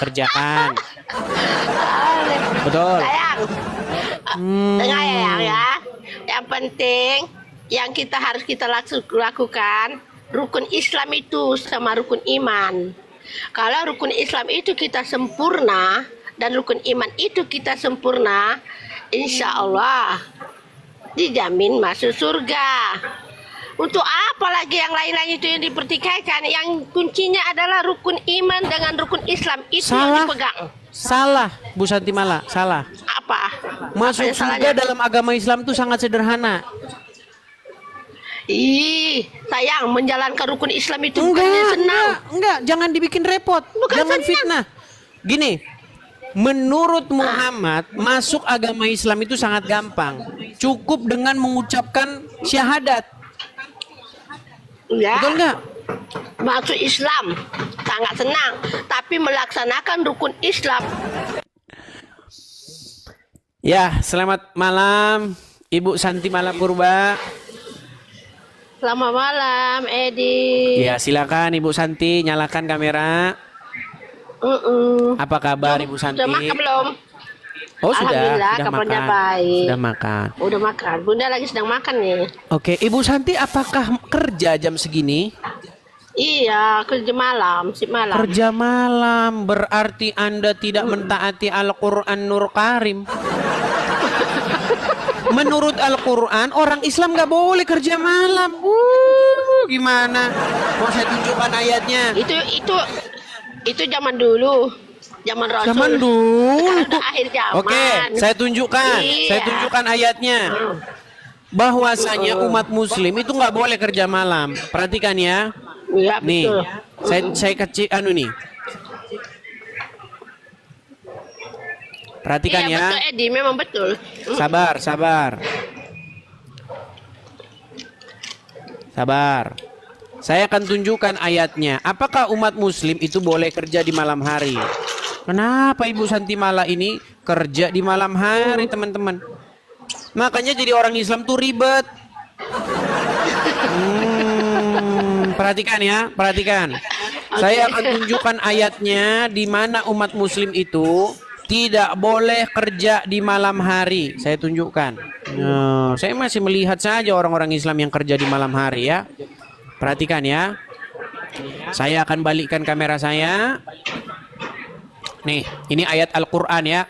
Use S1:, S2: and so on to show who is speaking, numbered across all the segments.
S1: kerjakan. Betul.
S2: Sayang, dengar ya. Yang penting yang kita harus kita lakukan rukun Islam itu sama rukun iman. Kalau rukun Islam itu kita sempurna dan rukun iman itu kita sempurna, insya Allah dijamin masuk surga. Untuk apa lagi yang lain-lain itu yang dipertikaikan? Yang kuncinya adalah rukun iman dengan rukun Islam itu yang dipegang.
S1: Salah, Bu Santi Mala, salah.
S2: Apa?
S1: Masuk
S2: Apa yang
S1: surga
S2: salahnya?
S1: dalam agama Islam itu sangat sederhana.
S2: Ih, sayang, menjalankan rukun Islam itu bukannya senang.
S1: Enggak, jangan dibikin repot,
S2: Bukan
S1: jangan
S2: senang.
S1: fitnah. Gini, menurut Muhammad masuk agama Islam itu sangat gampang. Cukup dengan mengucapkan syahadat.
S2: Ya,
S1: Betul nggak?
S2: masuk Islam sangat senang, tapi melaksanakan rukun Islam.
S1: Ya, selamat malam Ibu Santi Mala Purba.
S2: Selamat malam, Edi.
S1: Ya, silakan Ibu Santi, nyalakan kamera. Apa kabar Ibu Santi?
S2: Sudah makan belum?
S1: Oh,
S2: Alhamdulillah,
S1: sudah
S2: kabarnya
S1: makan.
S2: baik.
S1: Sudah makan.
S2: Udah makan. Bunda lagi sedang makan nih.
S1: Oke, Ibu Santi apakah kerja jam segini?
S2: Iya, kerja malam, sip malam.
S1: Kerja malam berarti Anda tidak mentaati Al-Quran Nur Karim. Menurut Al-Quran orang Islam nggak boleh kerja malam. Gimana? Mau saya tunjukkan ayatnya?
S2: Itu zaman dulu. Zaman Rasul.
S1: Zaman dulu.
S2: Sekarang udah akhir zaman.
S1: Oke, saya tunjukkan.
S2: Iya.
S1: Saya tunjukkan ayatnya. Bahwasanya umat Muslim itu nggak boleh kerja malam. Perhatikan ya.
S2: Iya,
S1: Nih,
S2: betul.
S1: saya kecil nih. Perhatikan
S2: Iya,
S1: ya.
S2: betul, Edi, memang betul.
S1: Sabar, sabar. Sabar. Saya akan tunjukkan ayatnya. Apakah umat Muslim itu boleh kerja di malam hari? Kenapa Ibu Santi Mala ini kerja di malam hari, teman-teman? Makanya jadi orang Islam tuh ribet. Perhatikan ya, perhatikan. Saya akan tunjukkan ayatnya di mana umat Muslim itu tidak boleh kerja di malam hari. Saya tunjukkan. Nah, saya masih melihat saja orang-orang Islam yang kerja di malam hari ya. Perhatikan ya. Saya akan balikkan kamera saya. Nih, ini ayat Al-Quran ya.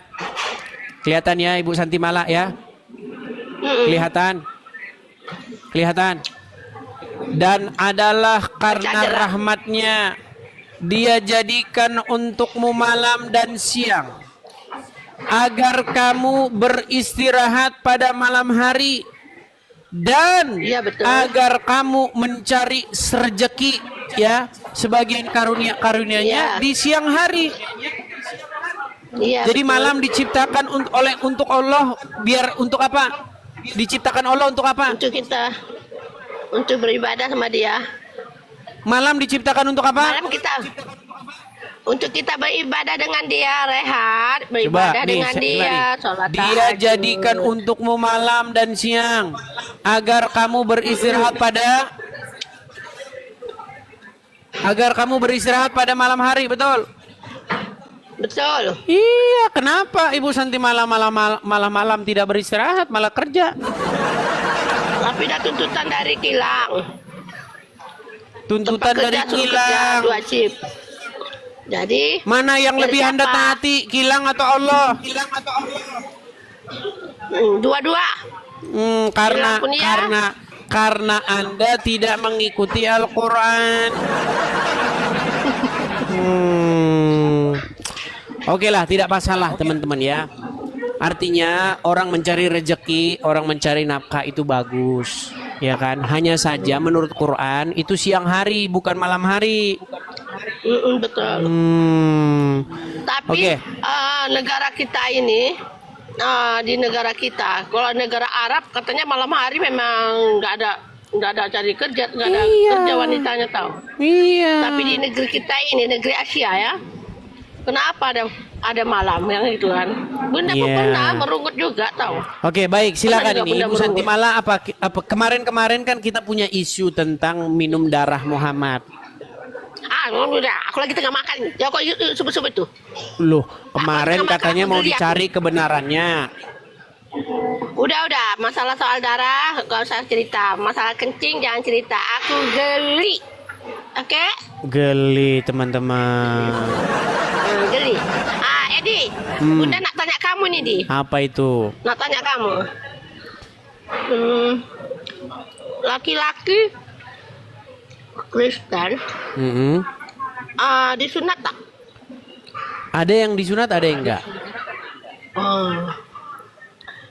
S1: Kelihatan ya Ibu Santi Mala ya. Kelihatan. Kelihatan. Dan adalah karena rahmatnya Dia jadikan untukmu malam dan siang agar kamu beristirahat pada malam hari dan
S2: Iya, betul.
S1: agar kamu mencari rezeki ya sebagian karunia-karunia-Nya
S2: Iya.
S1: di siang hari.
S2: Iya,
S1: Jadi
S2: betul.
S1: malam diciptakan untuk Allah, biar untuk apa? Diciptakan Allah untuk apa?
S2: Untuk kita untuk beribadah sama Dia.
S1: Malam diciptakan untuk apa?
S2: Malam kita untuk kita beribadah dengan Dia, rehat, beribadah dengan Dia, sholat
S1: Dia
S2: tahajud.
S1: jadikan untukmu malam dan siang agar kamu beristirahat pada malam hari, betul?
S2: Betul.
S1: Iya, kenapa Ibu Santi malam tidak beristirahat, malah kerja?
S2: Tapi ada tuntutan dari kilang.
S1: Tuntutan
S2: Tempat
S1: dari
S2: kerja suruh kerja
S1: kilang.
S2: 2 shift. Jadi
S1: Mana yang
S2: dari
S1: lebih Anda
S2: siapa?
S1: taati, kilang atau Allah?
S2: Dua-dua.
S1: Karena
S2: Kilang pun ya.
S1: karena Anda tidak mengikuti Al-Quran. Oke lah, tidak masalah teman-teman ya. Artinya orang mencari rezeki, orang mencari nafkah itu bagus, ya kan? Hanya saja menurut Quran itu siang hari bukan malam hari.
S2: Betul. Tapi
S1: Oke.
S2: negara kita ini, di negara kita, kalau negara Arab katanya malam hari memang nggak ada cari kerja, nggak ada kerja wanitanya tahu.
S1: Iya.
S2: Tapi di negeri kita ini, negeri Asia ya, kenapa ada malam yang itu kan? Bunda pun
S1: Iya.
S2: pernah merungut juga tahu.
S1: Oke, baik, silakan
S2: Pernah juga
S1: ini
S2: Bunda
S1: Ibu Santi
S2: merungut.
S1: Mala apa kemarin kan kita punya isu tentang minum darah Muhammad.
S2: udah. Aku lagi tengah makan. Ya kok sebut-sebut tuh.
S1: Loh, kemarin
S2: Aku tengah
S1: katanya
S2: makan,
S1: mau
S2: beli aku.
S1: dicari kebenarannya.
S2: Udah. Masalah soal darah gak usah cerita. Masalah kencing jangan cerita. Aku geli. Oke?
S1: Geli, teman-teman.
S2: Geli. Edi. Bunda nak tanya kamu nih, Di.
S1: Apa itu?
S2: Nak tanya kamu. Laki-laki Kristen
S1: Mm-mm.
S2: disunat tak?
S1: Ada yang disunat, ada yang enggak.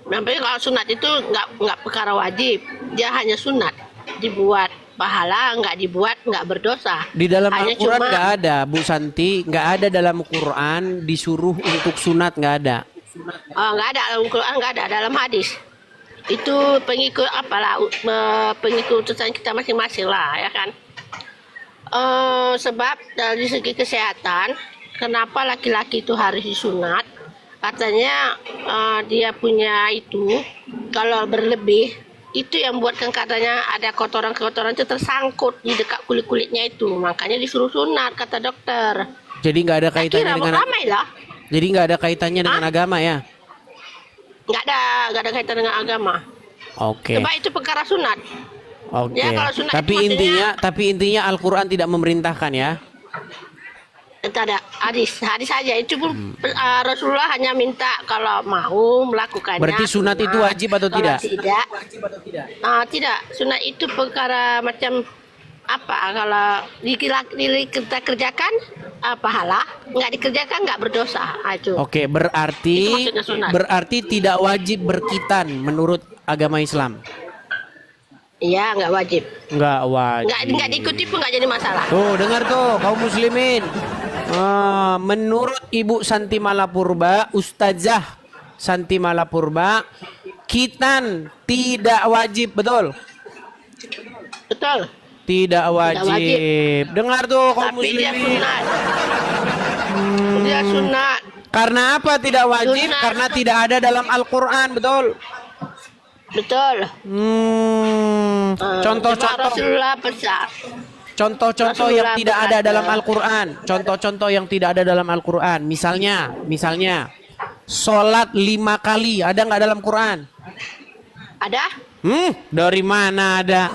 S2: Tapi kalau sunat itu nggak perkara wajib, dia hanya sunat, dibuat pahala, nggak dibuat nggak berdosa.
S1: Di dalam
S2: Hanya
S1: Al-Quran
S2: cuma-
S1: nggak ada, Bu Santi, nggak ada dalam Quran disuruh untuk sunat, nggak ada.
S2: Nggak ada dalam Quran, nggak ada dalam hadis. Itu pengikut pengikut utusan kita masing-masing lah, ya kan. Sebab dari segi kesehatan, kenapa laki-laki itu harus disunat? Katanya dia punya itu kalau berlebih itu yang buatkan katanya ada kotoran-kotoran itu tersangkut di dekat kulit-kulitnya itu, makanya disuruh sunat kata dokter.
S1: Jadi nggak ada kaitannya
S2: Kira
S1: dengan.
S2: ramai lah.
S1: Jadi nggak ada kaitannya dengan agama ya?
S2: Nggak ada kaitan dengan agama.
S1: Oke.
S2: Sebab itu perkara sunat.
S1: Oke.
S2: Ya, kalau sunat
S1: Tapi
S2: itu maksudnya-
S1: intinya Al-Quran tidak memerintahkan ya.
S2: Tidak ada hadis saja itu pun Rasulullah hanya minta kalau mau melakukannya.
S1: Berarti sunat itu wajib atau
S2: Kalau
S1: tidak?
S2: Tidak, sunat itu perkara macam apa? Kalau kita kerjakan pahala, nggak dikerjakan nggak berdosa. Itu.
S1: Oke,
S2: Itu
S1: berarti
S2: maksudnya sunat.
S1: tidak wajib berkitan menurut agama Islam.
S2: Iya, nggak wajib.
S1: Nggak wajib.
S2: Nggak diikuti pun nggak jadi masalah.
S1: Tuh, dengar tuh kaum muslimin. Menurut Ibu Santi Malapurba, Ustazah Santi Malapurba, khitan tidak wajib, betul?
S2: Betul.
S1: Tidak wajib. Dengar tuh kaum
S2: Tapi dia
S1: muslimin.
S2: sunat. Dia sunat.
S1: Karena apa tidak wajib?
S2: Sunat.
S1: Karena tidak ada dalam Al-Quran, betul?
S2: Betul. Cuma
S1: Contoh-contoh.
S2: Rasulullah pesan.
S1: Contoh-contoh yang
S2: Rasulullah
S1: tidak ada
S2: berkata.
S1: dalam Al-Quran. Contoh-contoh yang tidak ada dalam Al-Quran. Misalnya, sholat 5 kali ada nggak dalam Quran?
S2: Ada?
S1: Dari mana ada?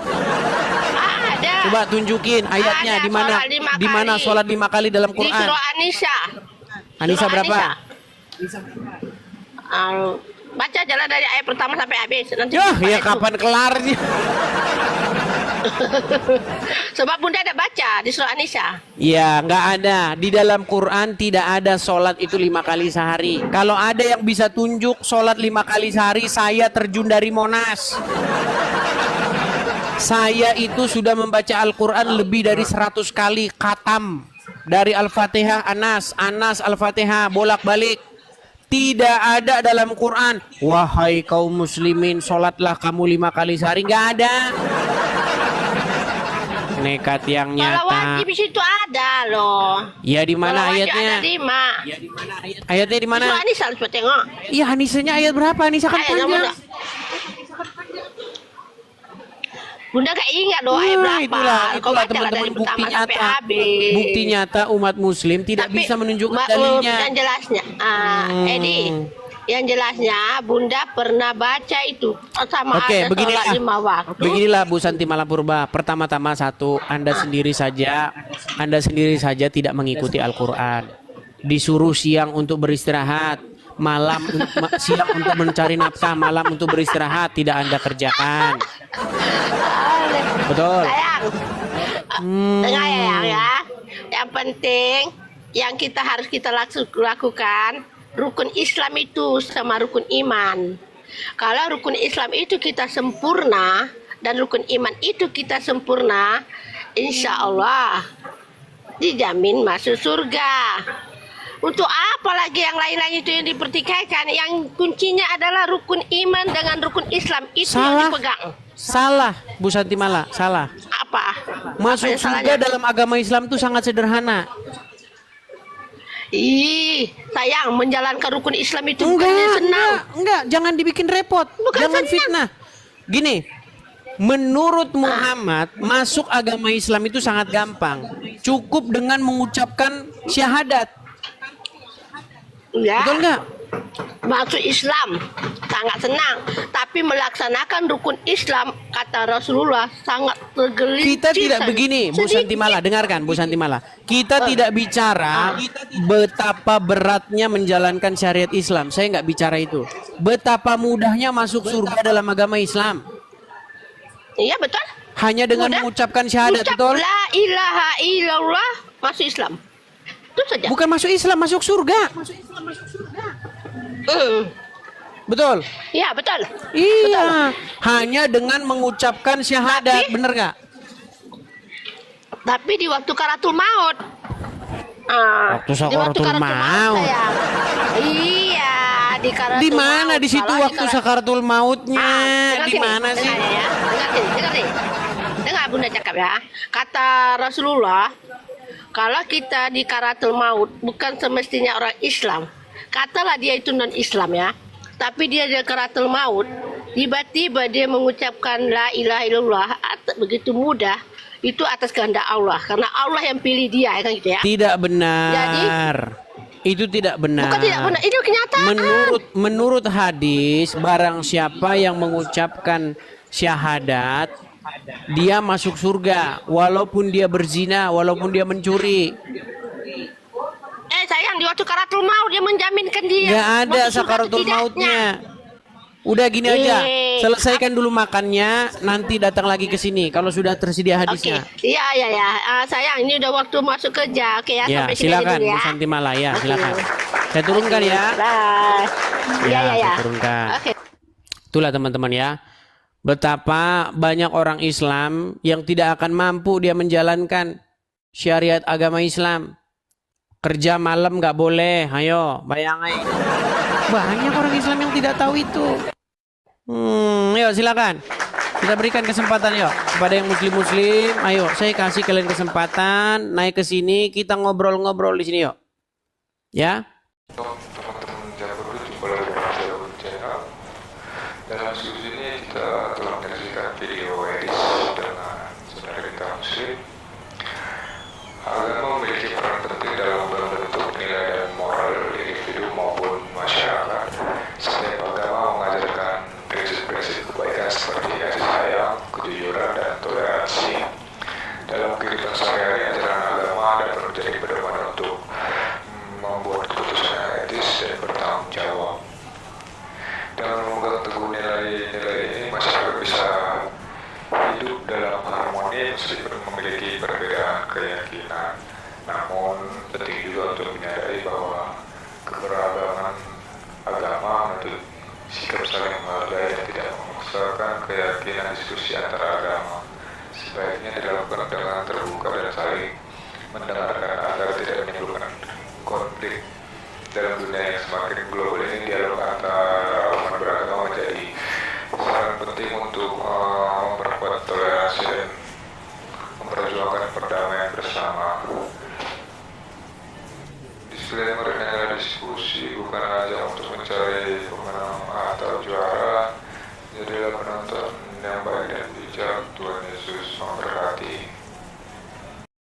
S2: Ada.
S1: Coba tunjukin ayatnya
S2: Ada,
S1: di mana?
S2: sholat 5
S1: Di mana
S2: kali.
S1: sholat 5 kali dalam
S2: Di
S1: Quran?
S2: surah An-Nisa.
S1: Anissa
S2: Surah
S1: berapa?
S2: An-Nisa. Baca jalan dari ayat pertama sampai habis. Nanti
S1: Ya,
S2: lupa
S1: ya
S2: itu.
S1: kapan kelarnya?
S2: Sebab Bunda ada baca di surah An-Nisa.
S1: Ya, nggak ada. Di dalam Quran tidak ada sholat itu 5 kali sehari. Kalau ada yang bisa tunjuk sholat 5 kali sehari, saya terjun dari Monas. Saya itu sudah membaca Al-Quran lebih dari 100 kali khatam. Dari Al-Fatihah, Anas Al-Fatihah, bolak-balik. Tidak ada dalam Quran, wahai kaum muslimin, sholatlah kamu 5 kali sehari. Nggak ada. Nekat yang
S2: Kalau
S1: nyata.
S2: wajib di situ ada loh.
S1: Ya di mana
S2: Kalau wajib
S1: ayatnya?
S2: ada 5.
S1: Ayatnya di
S2: Di
S1: mana?
S2: surah An-Nisa harus tengok.
S1: Iya, Anisanya ayat berapa? Anissa kan
S2: Ayat
S1: panjang.
S2: nomor- Bunda gak ingat loh ayat berapa.
S1: Itulah
S2: Kau baca lah
S1: teman-teman
S2: dari
S1: bukti
S2: pertama sampai
S1: nyata.
S2: habis.
S1: Bukti nyata umat muslim tidak
S2: Tapi,
S1: bisa menunjukkan
S2: Mbak,
S1: dalilnya.
S2: yang jelasnya, Edi, yang jelasnya Bunda pernah baca itu sama
S1: Oke,
S2: ada
S1: beginilah.
S2: sholat 5 waktu.
S1: Beginilah Bu Santi Malapurba. Pertama-tama satu, Anda sendiri saja tidak mengikuti Al-Quran. Disuruh siang untuk beristirahat, siang untuk mencari nafkah, malam untuk beristirahat, tidak Anda kerjakan. Betul.
S2: Sayang, dengar ya, Yang, ya. Yang penting yang harus kita lakukan rukun Islam itu sama rukun iman. Kalau rukun Islam itu kita sempurna dan rukun iman itu kita sempurna, insya Allah dijamin masuk surga. Untuk apa lagi yang lain-lain itu yang dipertikaikan? Yang kuncinya adalah rukun iman dengan rukun Islam itu
S1: Salah.
S2: yang dipegang.
S1: Salah, Bu Santi Mala, salah.
S2: Apa?
S1: Masuk
S2: Apa yang
S1: surga
S2: salahnya?
S1: dalam agama Islam itu sangat sederhana.
S2: Sayang, menjalankan rukun Islam itu bukannya senang.
S1: enggak, jangan dibikin repot,
S2: Bukan
S1: jangan
S2: senang.
S1: fitnah. Gini, Menurut Muhammad, masuk agama Islam itu sangat gampang. Cukup dengan mengucapkan syahadat.
S2: Ya.
S1: Betul nggak?
S2: Masuk Islam sangat senang, tapi melaksanakan rukun Islam kata Rasulullah sangat tergelincir.
S1: Kita tidak begini, Bu Santimala, dengarkan Bu Santimala. Kita tidak bicara betapa beratnya menjalankan syariat Islam. Saya nggak bicara itu. Betapa mudahnya masuk surga dalam agama Islam.
S2: Iya betul.
S1: Hanya dengan
S2: Mudah.
S1: mengucapkan syahadat,
S2: Ucap
S1: betul?
S2: La ilaha illallah masuk Islam. Itu saja.
S1: Bukan masuk Islam, masuk surga. Betul?
S2: Iya betul.
S1: Iya. Hanya dengan mengucapkan syahadat, bener nggak?
S2: Tapi di waktu karatul maut.
S1: Waktu sakaratul maut.
S2: sayang. Iya, di karatul
S1: Di mana
S2: maut.
S1: di situ
S2: Kalau
S1: waktu sakaratul mautnya?
S2: dengar
S1: Di
S2: sini,
S1: mana sih?
S2: dengar ya. Dengar sini. Dengar Bunda cakap ya. Kata Rasulullah, kalau kita di karatul maut bukan semestinya orang Islam. Katalah dia itu non Islam ya. Tapi dia di karatul maut, tiba-tiba dia mengucapkan la ilaha illallah begitu mudah. Itu atas kehendak Allah, karena Allah yang pilih dia, kan gitu ya.
S1: Tidak benar. Itu tidak benar.
S2: Bukan tidak benar, ini kenyataan.
S1: Menurut hadis, barang siapa yang mengucapkan syahadat, dia masuk surga, walaupun dia berzina, walaupun dia mencuri.
S2: Sayang, di waktu karatul maut dia menjaminkan dia.
S1: Nggak ada
S2: masuk surga
S1: sakaratul
S2: atau tidaknya.
S1: mautnya. Udah gini aja, selesaikan dulu makannya, nanti datang lagi ke sini kalau sudah tersedia
S2: Oke,
S1: hadisnya.
S2: iya. Sayang, ini udah waktu masuk kerja. Oke ya,
S1: Ya,
S2: sampai sini aja
S1: silakan
S2: dulu
S1: Bu
S2: ya.
S1: Santimala ya,
S2: Oke.
S1: silakan. Saya turunkan ya.
S2: Bye.
S1: Ya,
S2: Iya.
S1: saya turunkan.
S2: Oke.
S1: Itulah teman-teman ya. Betapa banyak orang Islam yang tidak akan mampu dia menjalankan syariat agama Islam. Kerja malam nggak boleh, ayo bayangin. Banyak orang Islam yang tidak tahu itu. Yuk silakan. Kita berikan kesempatan yuk kepada yang muslim-muslim. Ayo, saya kasih kalian kesempatan naik ke sini, kita ngobrol-ngobrol di sini yuk. Ya.
S3: Teman-teman Jabar jumpa lagi dengan Jabar Channel. Dalam sudut ini kita telah menyaksikan video edis dengan saudara kita muslim. Agama memiliki peran penting dalam membentuk nilai dan moral individu maupun masyarakat. Setiap agama mengajarkan prinsip-prinsip kebaikan seperti kasih sayang, kejujuran, dan toleransi. Dalam kehidupan sehari-hari, ajaran agama dapat menjadi pedoman untuk membuat keputusan yang etis dan bertanggung jawab. Dengan memegang teguh nilai-nilai ini, masyarakat bisa hidup dalam harmoni meskipun memiliki perbedaan keyakinan. Namun penting juga untuk menyadari bahwa keberagaman agama menuntut sikap saling menghargai dan tidak memaksakan keyakinan diskusi antara agama. Sebaiknya dilakukan dengan